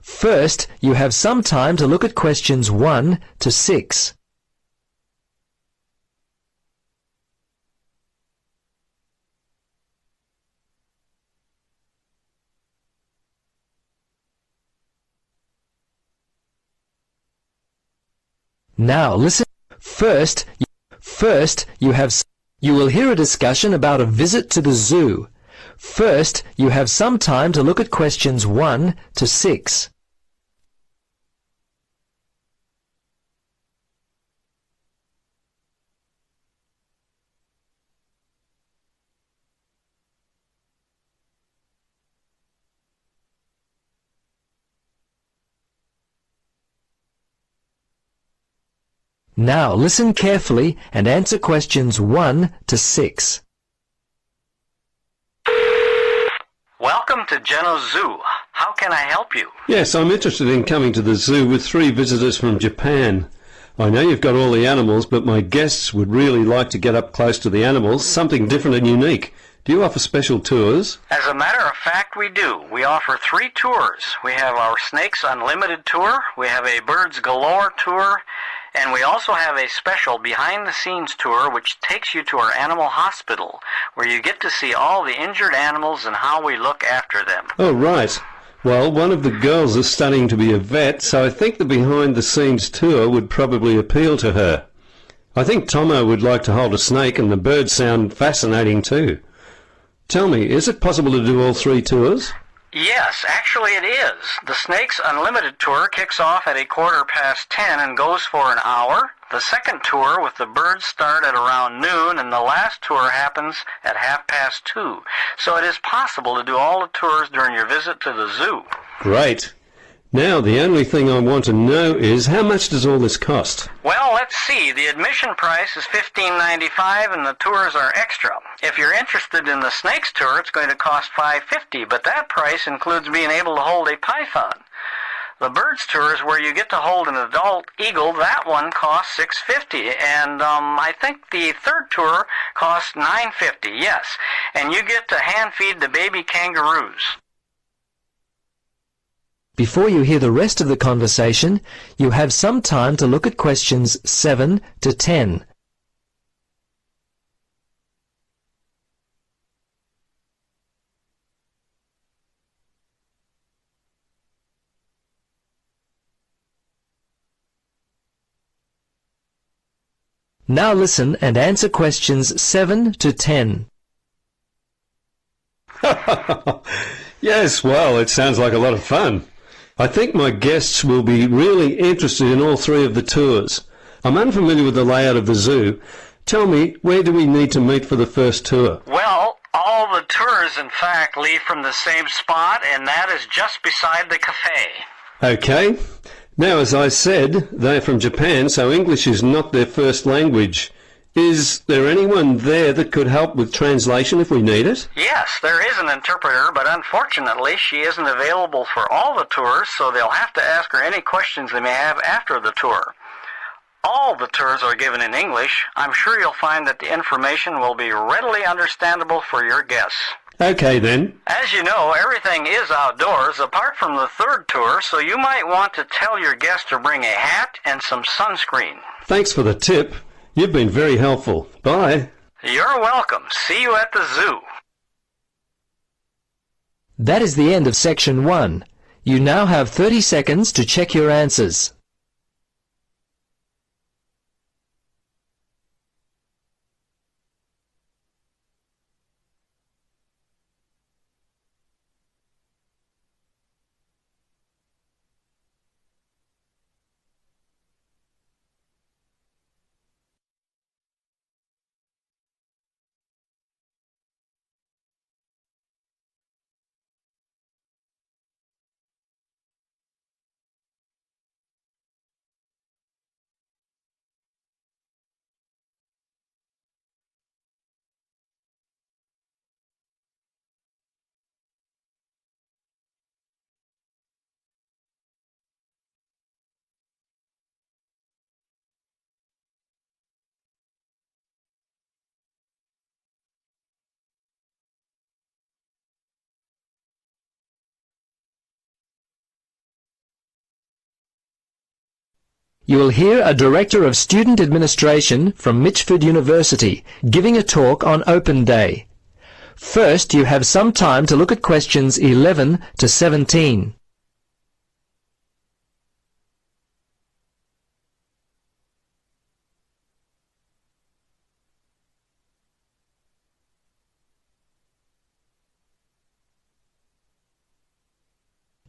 First, you have some time to look at questions 1 to 6. Now listen. You will hear a discussion about a visit to the zoo. First, you have some time to look at questions 1 to 6. Now listen carefully and answer questions 1 to 6. Welcome to Genoa Zoo. How can I help you? Yes, I'm interested in coming to the zoo with 3 visitors from Japan. I know you've got all the animals, but my guests would really like to get up close to the animals, something different and unique. Do you offer special tours? As a matter of fact, we do. We offer 3 tours. We have our Snakes Unlimited tour, we have a Birds Galore tour, and we also have a special behind-the-scenes tour which takes you to our animal hospital, where you get to see all the injured animals and how we look after them. Oh, right. Well, one of the girls is studying to be a vet, so I think the behind-the-scenes tour would probably appeal to her. I think Tomo would like to hold a snake, and the birds sound fascinating too. Tell me, is it possible to do all 3 tours? Yes, actually it is. The Snakes Unlimited tour kicks off at 10:15 and goes for an hour. The second tour with the birds start at around noon, and the last tour happens at 2:30. So it is possible to do all the tours during your visit to the zoo. Great. Now, the only thing I want to know is, how much does all this cost? Well, let's see. The admission price is $15.95 and the tours are extra. If you're interested in the snakes tour, it's going to cost $5.50, but that price includes being able to hold a python. The birds tour is where you get to hold an adult eagle. That one costs $6.50, and I think the third tour costs $9.50, yes. And you get to hand feed the baby kangaroos. Before you hear the rest of the conversation, you have some time to look at questions 7 to 10. Now listen and answer questions 7 to 10. Yes, well, it sounds like a lot of fun. I think my guests will be really interested in all 3 of the tours. I'm unfamiliar with the layout of the zoo. Tell me, where do we need to meet for the first tour? Well, all the tours, in fact, leave from the same spot, and that is just beside the cafe. Okay. Now, as I said, they're from Japan, so English is not their first language. Is there anyone there that could help with translation if we need it? Yes, there is an interpreter, but unfortunately she isn't available for all the tours, so they'll have to ask her any questions they may have after the tour. All the tours are given in English. I'm sure you'll find that the information will be readily understandable for your guests. Okay, then. As you know, everything is outdoors apart from the third tour, so you might want to tell your guests to bring a hat and some sunscreen. Thanks for the tip. You've been very helpful. Bye. You're welcome. See you at the zoo. That is the end of section 1. You now have 30 seconds to check your answers. You will hear a Director of Student Administration from Mitchford University giving a talk on Open Day. First, you have some time to look at questions 11 to 17.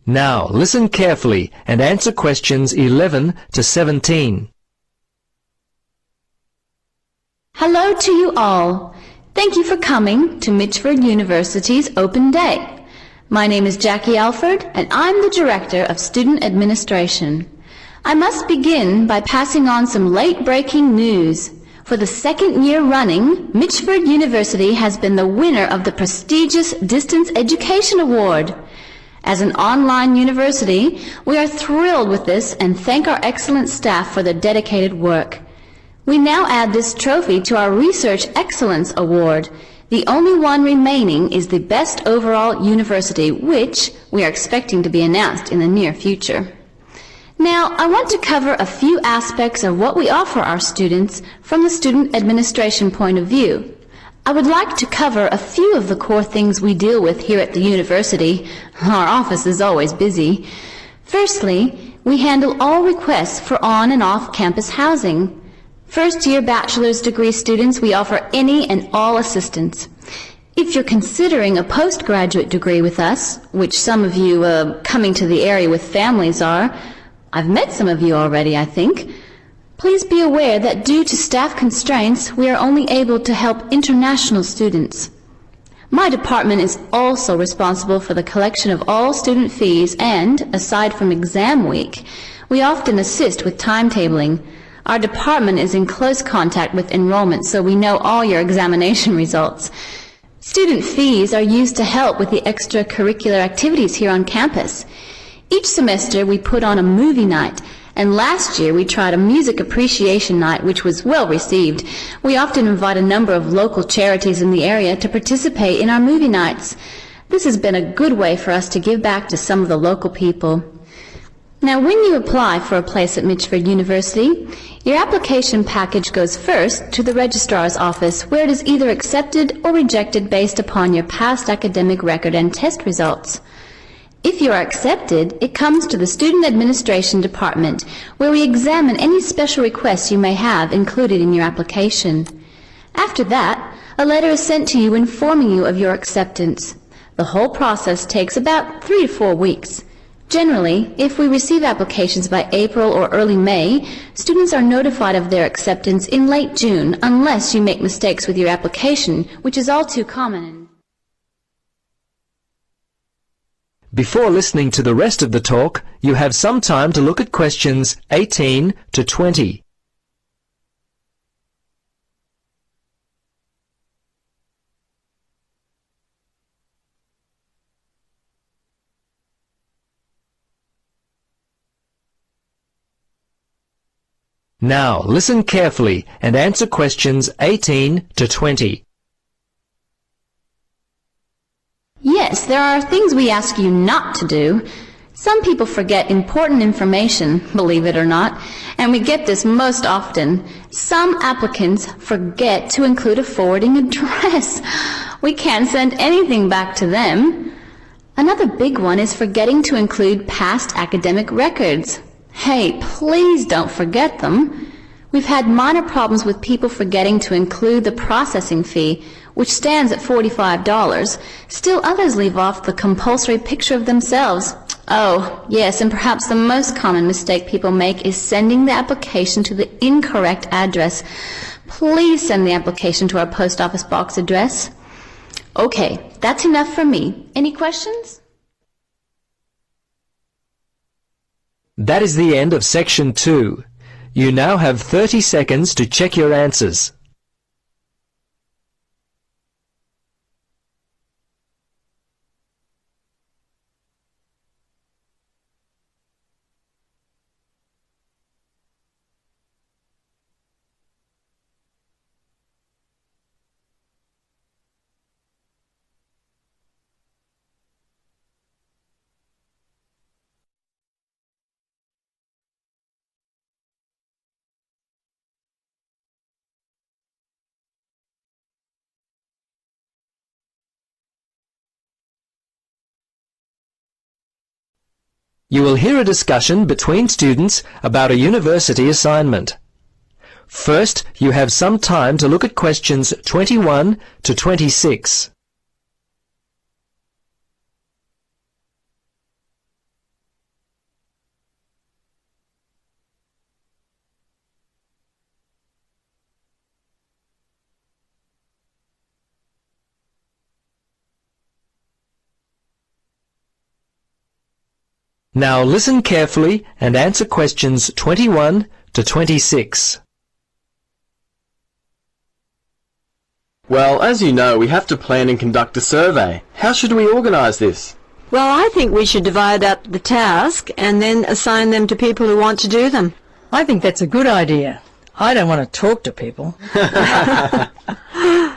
Now, listen carefully and answer questions 11 to 17. Hello to you all. Thank you for coming to Mitchford University's Open Day. My name is Jackie Alford, and I'm the Director of Student Administration. I must begin by passing on some late-breaking news. For the second year running, Mitchford University has been the winner of the prestigious Distance Education Award. As an online university, we are thrilled with this and thank our excellent staff for their dedicated work. We now add this trophy to our Research Excellence Award. The only one remaining is the Best Overall University, which we are expecting to be announced in the near future. Now, I want to cover a few aspects of what we offer our students from the student administration point of view. I would like to cover a few of the core things we deal with here at the university. Our office is always busy. Firstly, we handle all requests for on and off campus housing. First-year bachelor's degree students, we offer any and all assistance. If you're considering a postgraduate degree with us, which some of you coming to the area with families are, I've met some of you already, I think. Please be aware that due to staff constraints, we are only able to help international students. My department is also responsible for the collection of all student fees and, aside from exam week, we often assist with timetabling. Our department is in close contact with enrollment, so we know all your examination results. Student fees are used to help with the extracurricular activities here on campus. Each semester we put on a movie night, and last year we tried a music appreciation night, which was well received. We often invite a number of local charities in the area to participate in our movie nights. This has been a good way for us to give back to some of the local people. Now, when you apply for a place at Mitchford University, your application package goes first to the registrar's office, where it is either accepted or rejected based upon your past academic record and test results. If you are accepted, it comes to the Student Administration Department, where we examine any special requests you may have included in your application. After that, a letter is sent to you informing you of your acceptance. The whole process takes about 3 to 4 weeks. Generally, if we receive applications by April or early May, students are notified of their acceptance in late June, unless you make mistakes with your application, which is all too common. Before listening to the rest of the talk, you have some time to look at questions 18 to 20. Now, listen carefully and answer questions 18 to 20. Yes, there are things we ask you not to do. Some people forget important information, believe it or not, and we get this most often. Some applicants forget to include a forwarding address. We can't send anything back to them. Another big one is forgetting to include past academic records. Hey, please don't forget them. We've had minor problems with people forgetting to include the processing fee, which stands at $45. Still others leave off the compulsory picture of themselves. Oh, yes, and perhaps the most common mistake people make is sending the application to the incorrect address. Please send the application to our post office box address. Okay, that's enough for me. Any questions? That is the end of section 2. You now have 30 seconds to check your answers. You will hear a discussion between students about a university assignment. First, you have some time to look at questions 21 to 26. Now listen carefully and answer questions 21 to 26. Well, as you know, we have to plan and conduct a survey. How should we organise this? Well, I think we should divide up the task and then assign them to people who want to do them. I think that's a good idea. I don't want to talk to people.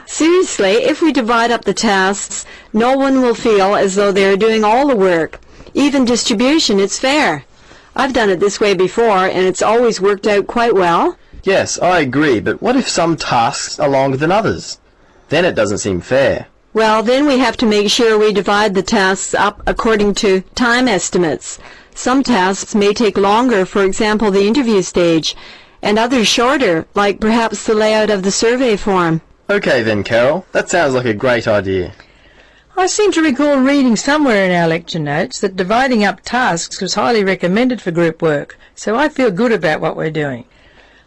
Seriously, if we divide up the tasks, no one will feel as though they're doing all the work. Even distribution, it's fair. I've done it this way before, and it's always worked out quite well. Yes, I agree, but what if some tasks are longer than others? Then it doesn't seem fair. Well, then we have to make sure we divide the tasks up according to time estimates. Some tasks may take longer, for example, the interview stage, and others shorter, like perhaps the layout of the survey form. Okay then, Carol. That sounds like a great idea. I seem to recall reading somewhere in our lecture notes that dividing up tasks was highly recommended for group work, so I feel good about what we're doing.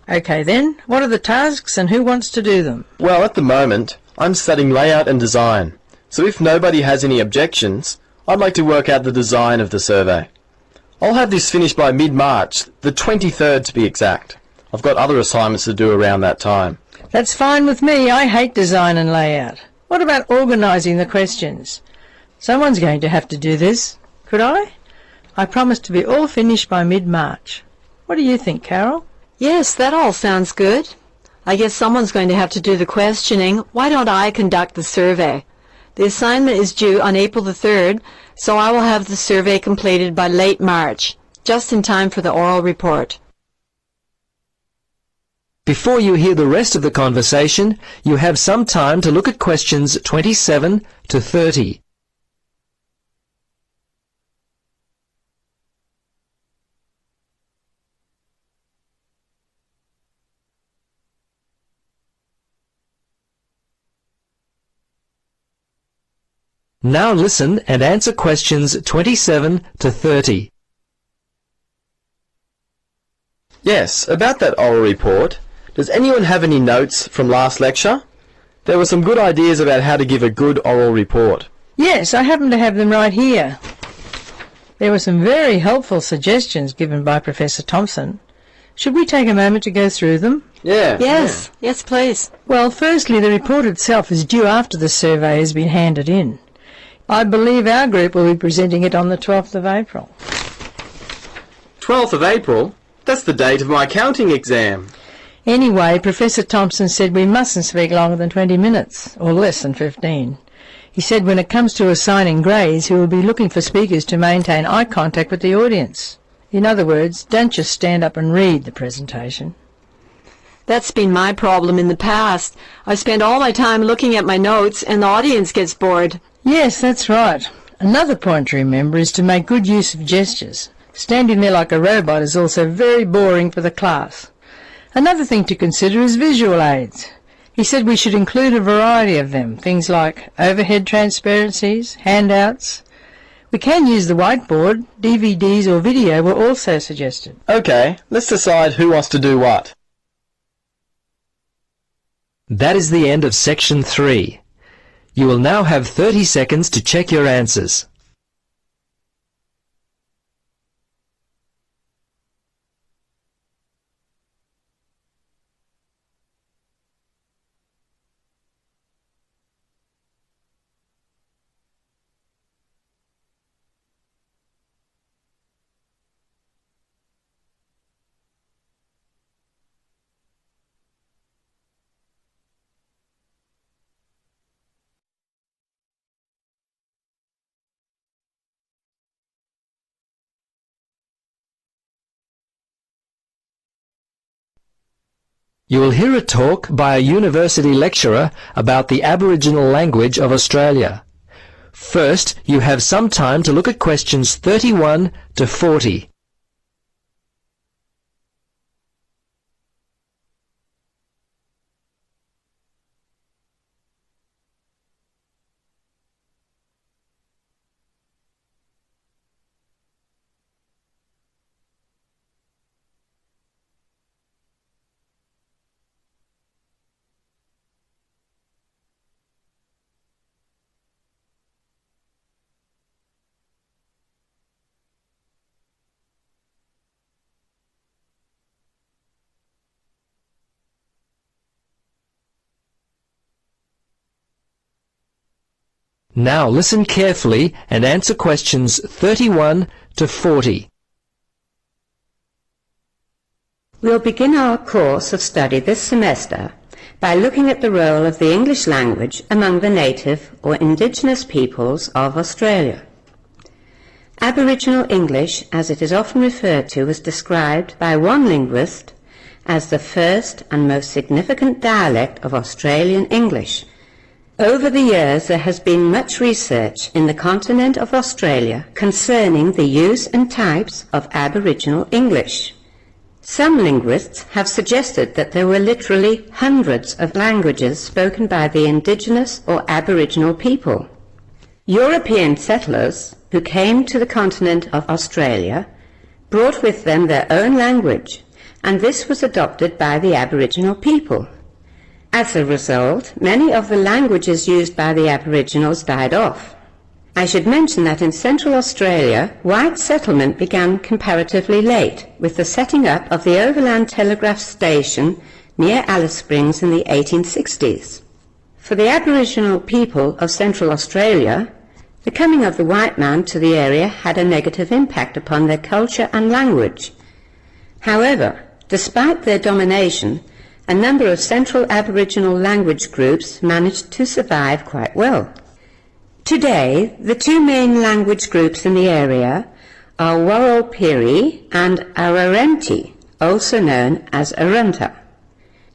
Okay then, what are the tasks and who wants to do them? Well, at the moment, I'm studying layout and design, so if nobody has any objections, I'd like to work out the design of the survey. I'll have this finished by mid-March, the 23rd to be exact. I've got other assignments to do around that time. That's fine with me. I hate design and layout. What about organising the questions? Someone's going to have to do this. Could I? I promise to be all finished by mid-March. What do you think, Carol? Yes, that all sounds good. I guess someone's going to have to do the questioning. Why don't I conduct the survey? The assignment is due on April the 3rd, so I will have the survey completed by late March, just in time for the oral report. Before you hear the rest of the conversation, you have some time to look at questions 27 to 30. Now listen and answer questions 27 to 30. Yes, about that oral report. Does anyone have any notes from last lecture? There were some good ideas about how to give a good oral report. Yes, I happen to have them right here. There were some very helpful suggestions given by Professor Thompson. Should we take a moment to go through them? Yeah. Yes, yes, please. Well, firstly, the report itself is due after the survey has been handed in. I believe our group will be presenting it on the 12th of April. 12th of April? That's the date of my accounting exam. Anyway, Professor Thompson said we mustn't speak longer than 20 minutes, or less than 15. He said when it comes to assigning grades, he will be looking for speakers to maintain eye contact with the audience. In other words, don't just stand up and read the presentation. That's been my problem in the past. I spend all my time looking at my notes and the audience gets bored. Yes, that's right. Another point to remember is to make good use of gestures. Standing there like a robot is also very boring for the class. Another thing to consider is visual aids. He said we should include a variety of them, things like overhead transparencies, handouts. We can use the whiteboard, DVDs or video were also suggested. Okay, let's decide who wants to do what. That is the end of section 3. You will now have 30 seconds to check your answers. You will hear a talk by a university lecturer about the Aboriginal language of Australia. First, you have some time to look at questions 31 to 40. Now listen carefully and answer questions 31 to 40. We'll begin our course of study this semester by looking at the role of the English language among the native or indigenous peoples of Australia. Aboriginal English, as it is often referred to, was described by one linguist as the first and most significant dialect of Australian English. Over the years, there has been much research in the continent of Australia concerning the use and types of Aboriginal English. Some linguists have suggested that there were literally hundreds of languages spoken by the indigenous or Aboriginal people. European settlers who came to the continent of Australia brought with them their own language, and this was adopted by the Aboriginal people. As a result, many of the languages used by the Aboriginals died off. I should mention that in Central Australia, white settlement began comparatively late, with the setting up of the Overland Telegraph Station near Alice Springs in the 1860s. For the Aboriginal people of Central Australia, the coming of the white man to the area had a negative impact upon their culture and language. However, despite their domination, a number of Central Aboriginal language groups managed to survive quite well. Today, the two main language groups in the area are Warlpiri and Arrernte, also known as Arunta.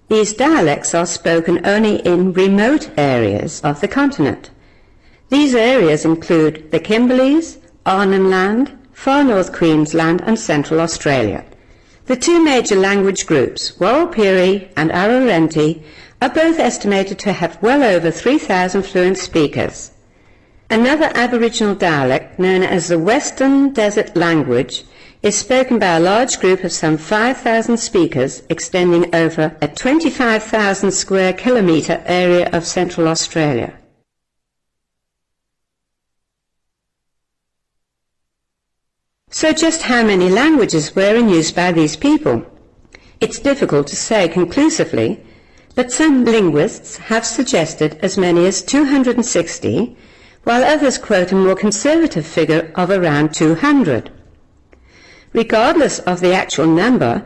These dialects are spoken only in remote areas of the continent. These areas include the Kimberleys, Arnhem Land, Far North Queensland and Central Australia. The two major language groups, Warlpiri and Arrernte, are both estimated to have well over 3,000 fluent speakers. Another Aboriginal dialect, known as the Western Desert Language, is spoken by a large group of some 5,000 speakers extending over a 25,000 square kilometre area of Central Australia. So just how many languages were in use by these people? It's difficult to say conclusively, but some linguists have suggested as many as 260, while others quote a more conservative figure of around 200. Regardless of the actual number,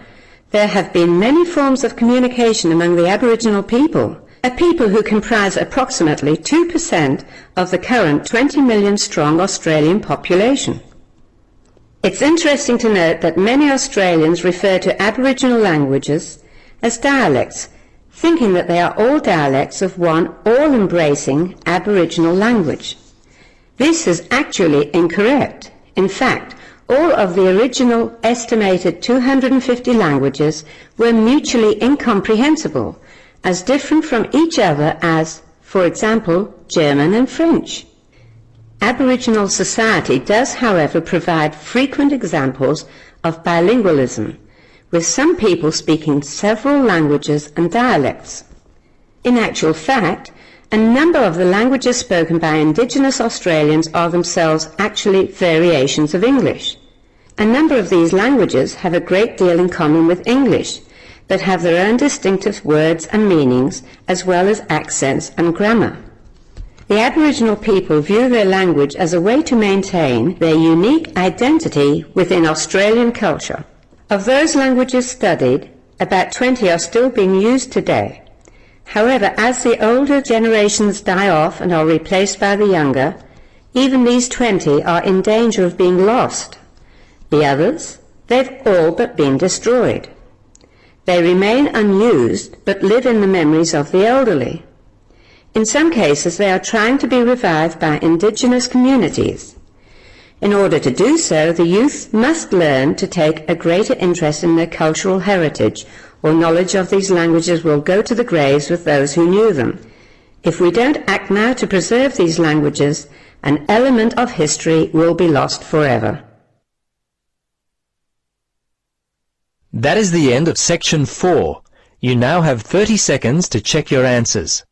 there have been many forms of communication among the Aboriginal people, a people who comprise approximately 2% of the current 20 million strong Australian population. It's interesting to note that many Australians refer to Aboriginal languages as dialects, thinking that they are all dialects of one all-embracing Aboriginal language. This is actually incorrect. In fact, all of the original estimated 250 languages were mutually incomprehensible, as different from each other as, for example, German and French. Aboriginal society does, however, provide frequent examples of bilingualism, with some people speaking several languages and dialects. In actual fact, a number of the languages spoken by Indigenous Australians are themselves actually variations of English. A number of these languages have a great deal in common with English, but have their own distinctive words and meanings, as well as accents and grammar. The Aboriginal people view their language as a way to maintain their unique identity within Australian culture. Of those languages studied, about 20 are still being used today. However, as the older generations die off and are replaced by the younger, even these 20 are in danger of being lost. The others, they've all but been destroyed. They remain unused, but live in the memories of the elderly. In some cases, they are trying to be revived by indigenous communities. In order to do so, the youth must learn to take a greater interest in their cultural heritage, or knowledge of these languages will go to the graves with those who knew them. If we don't act now to preserve these languages, an element of history will be lost forever. That is the end of section 4. You now have 30 seconds to check your answers.